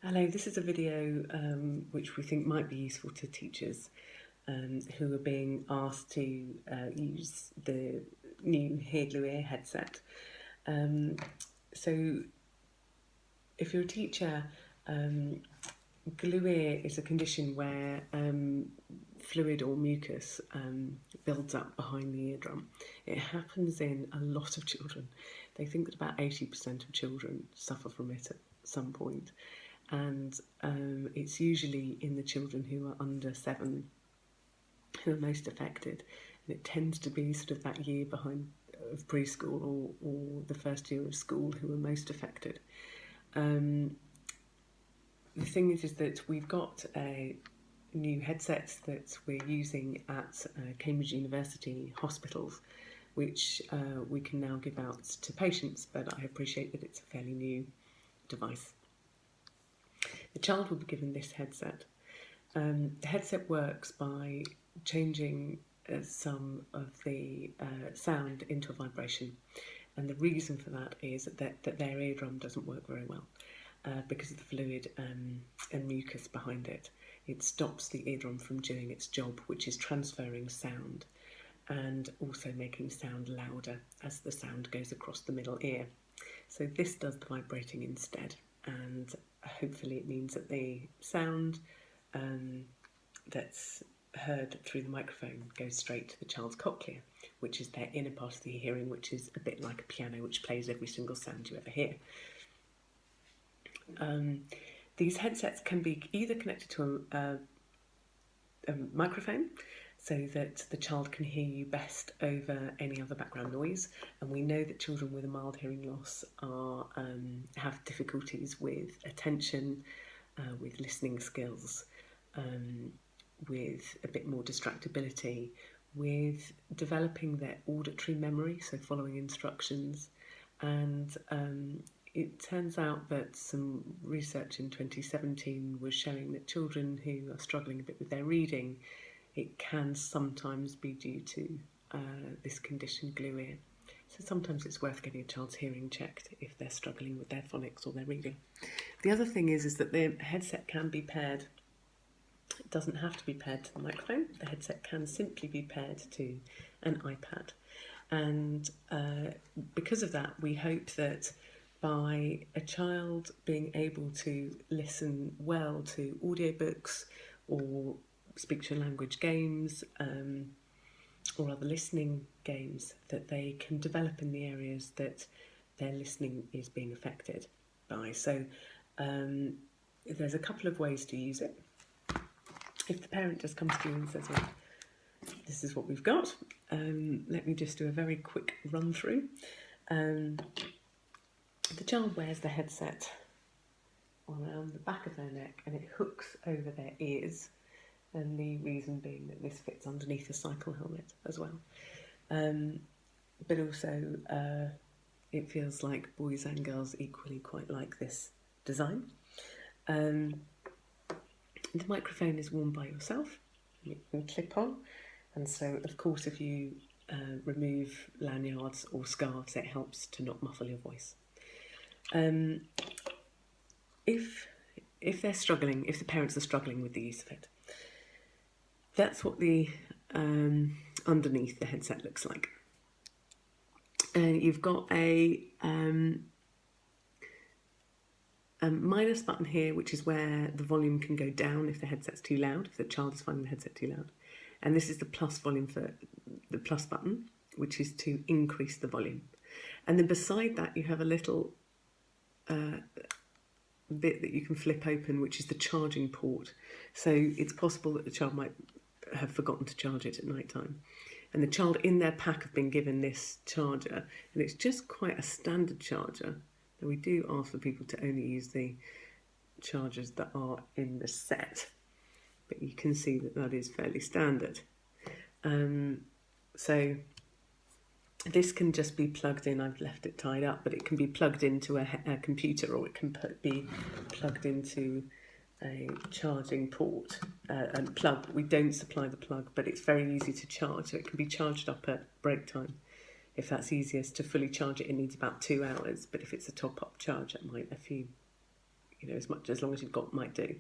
Hello, this is a video which we think might be useful to teachers who are being asked to use the new Hear Glue Ear headset. So if you're a teacher, glue ear is a condition where fluid or mucus builds up behind the eardrum. It happens in a lot of children. They think that about 80% of children suffer from it at some point. And it's usually in the children who are under 7 who are most affected. And it tends to be sort of that year behind of preschool or the first year of school who are most affected. The thing is that we've got new headsets that we're using at Cambridge University hospitals, which we can now give out to patients, but I appreciate that it's a fairly new device. The child will be given this headset. The headset works by changing some of the sound into a vibration, and the reason for that is that their eardrum doesn't work very well because of the fluid and mucus behind it. It stops the eardrum from doing its job, which is transferring sound and also making sound louder as the sound goes across the middle ear. So this does the vibrating instead, and hopefully it means that the sound that's heard through the microphone goes straight to the child's cochlea, which is their inner part of the hearing, which is a bit like a piano which plays every single sound you ever hear. These headsets can be either connected to a microphone so that the child can hear you best over any other background noise, and we know that children with a mild hearing loss have difficulties with attention, with listening skills, with a bit more distractibility, with developing their auditory memory, so following instructions. And it turns out that some research in 2017 was showing that children who are struggling a bit with their reading, it can sometimes be due to this condition, glue ear. So sometimes it's worth getting a child's hearing checked if they're struggling with their phonics or their reading. The other thing is that the headset can be paired. It doesn't have to be paired to the microphone. The headset can simply be paired to an iPad. And because of that, we hope that by a child being able to listen well to audiobooks or speech-to-language games or other listening games, that they can develop in the areas that their listening is being affected by. So there's a couple of ways to use it. If the parent just comes to you and says, well, this is what we've got, let me just do a very quick run through. The child wears the headset around the back of their neck and it hooks over their ears, and the reason being that this fits underneath a cycle helmet as well. But also it feels like boys and girls equally quite like this design. The microphone is worn by yourself, and it can clip on, and so of course if you remove lanyards or scarves, it helps to not muffle your voice. If they're struggling, if the parents are struggling with the use of it, that's what the underneath the headset looks like. You've got a minus button here, which is where the volume can go down if the headset's too loud, if the child is finding the headset too loud. And this is the plus volume for the plus button, which is to increase the volume. And then beside that, you have a little bit that you can flip open, which is the charging port. So it's possible that the child might have forgotten to charge it at night time. And the child in their pack have been given this charger, and it's just quite a standard charger. And we do ask for people to only use the chargers that are in the set, but you can see that that is fairly standard. So this can just be plugged in. I've left it tied up, but it can be plugged into a computer, or it can be plugged into a charging port and plug. We don't supply the plug, but it's very easy to charge, so it can be charged up at break time. If that's easiest, to fully charge it, it needs about 2 hours, but if it's a top-up charge, it might as long as you've got might do.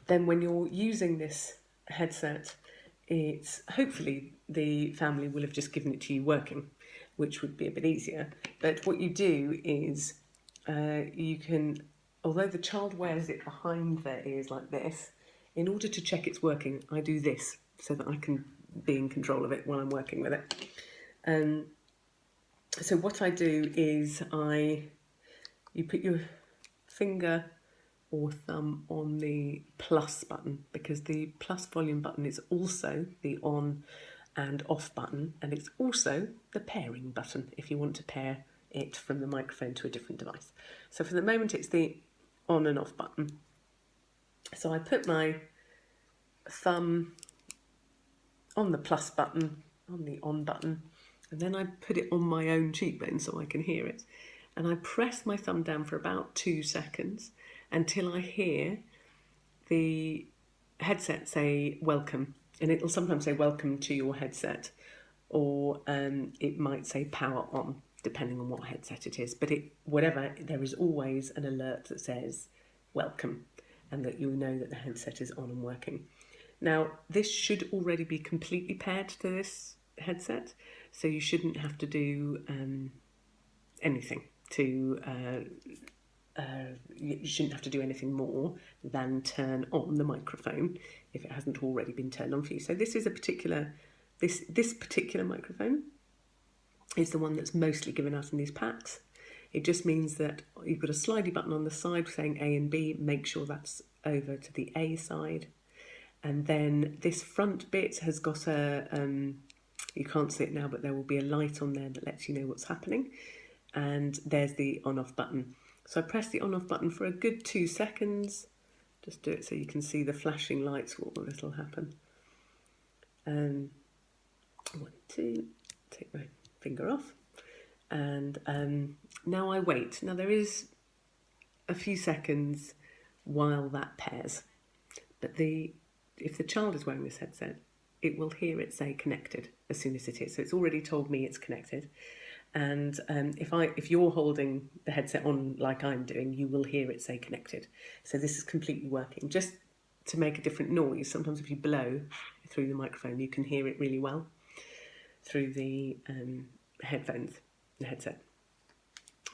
Then when you're using this headset, it's hopefully the family will have just given it to you working, which would be a bit easier. But what you do is you can, although the child wears it behind their ears like this, in order to check it's working, I do this so that I can be in control of it while I'm working with it. So what I do is you put your finger or thumb on the plus button, because the plus volume button is also the on and off button, and it's also the pairing button if you want to pair it from the microphone to a different device. So for the moment it's the on and off button. So I put my thumb on the plus button, on the on button, and then I put it on my own cheekbone so I can hear it. And I press my thumb down for about 2 seconds until I hear the headset say welcome. And it'll sometimes say welcome to your headset, or it might say power on, depending on what headset it is. But there is always an alert that says welcome, and that you'll know that the headset is on and working. Now, this should already be completely paired to this headset, so you shouldn't have to do anything to... you shouldn't have to do anything more than turn on the microphone if it hasn't already been turned on for you. So this is this particular microphone is the one that's mostly given out in these packs. It just means that you've got a slidey button on the side saying A and B. Make sure that's over to the A side. And then this front bit has got you can't see it now, but there will be a light on there that lets you know what's happening. And there's the on-off button. So I press the on-off button for a good 2 seconds. Just do it so you can see the flashing lights, what will happen. 1, 2, take my finger off. And now I wait. Now there is a few seconds while that pairs. But if the child is wearing this headset, it will hear it say connected as soon as it is. So it's already told me it's connected. And if you're holding the headset on like I'm doing, you will hear it say connected. So this is completely working. Just to make a different noise, sometimes if you blow through the microphone, you can hear it really well through the headset.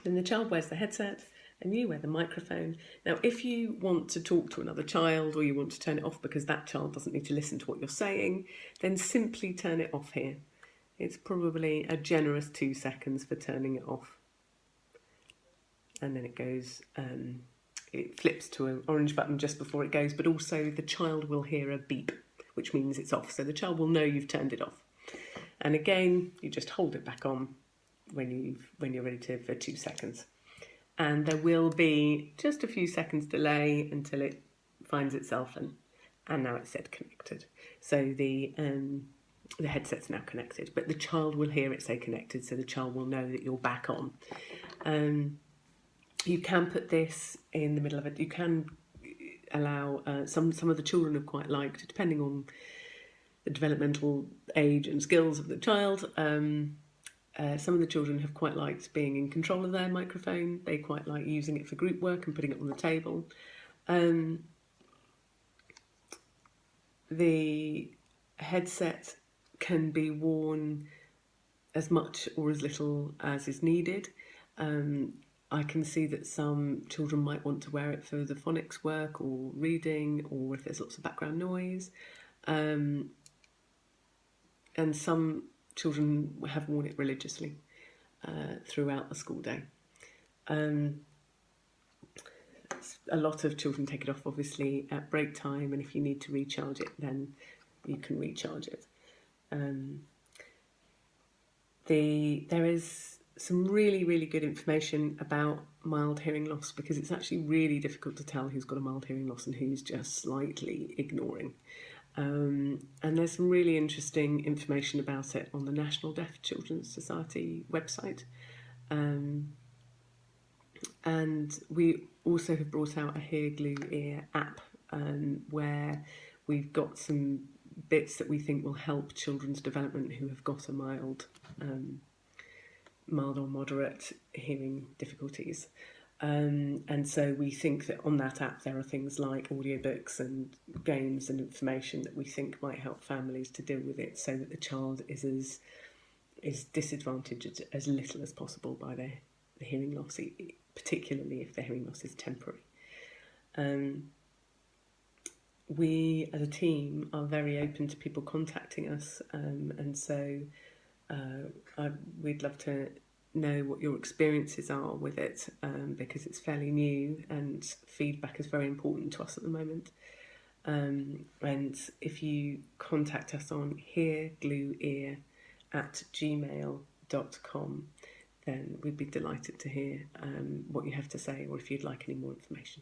Then the child wears the headset and you wear the microphone. Now, if you want to talk to another child, or you want to turn it off because that child doesn't need to listen to what you're saying, then simply turn it off here. It's probably a generous 2 seconds for turning it off. And then it goes, it flips to an orange button just before it goes, but also the child will hear a beep, which means it's off. So the child will know you've turned it off. And again, you just hold it back on when you're ready to for 2 seconds. And there will be just a few seconds delay until it finds itself, and now it's said connected. So the headset's now connected, but the child will hear it say connected, so the child will know that you're back on. You can put this in the middle of it. You can allow some of the children have quite liked, depending on the developmental age and skills of the child. Some of the children have quite liked being in control of their microphone. They quite like using it for group work and putting it on the table. The headset can be worn as much or as little as is needed. I can see that some children might want to wear it for the phonics work or reading, or if there's lots of background noise. And some children have worn it religiously throughout the school day. A lot of children take it off, obviously, at break time, and if you need to recharge it, then you can recharge it. There is some really, really good information about mild hearing loss, because it's actually really difficult to tell who's got a mild hearing loss and who's just slightly ignoring. And there's some really interesting information about it on the National Deaf Children's Society website. And we also have brought out a Hear Glue Ear app, where we've got some bits that we think will help children's development who have got a mild or moderate hearing difficulties. And so we think that on that app there are things like audiobooks and games and information that we think might help families to deal with it, so that the child is disadvantaged as little as possible by their hearing loss, particularly if the hearing loss is temporary. We as a team are very open to people contacting us, and so we'd love to know what your experiences are with it, because it's fairly new and feedback is very important to us at the moment. And if you contact us on heargluear@gmail.com, then we'd be delighted to hear what you have to say, or if you'd like any more information.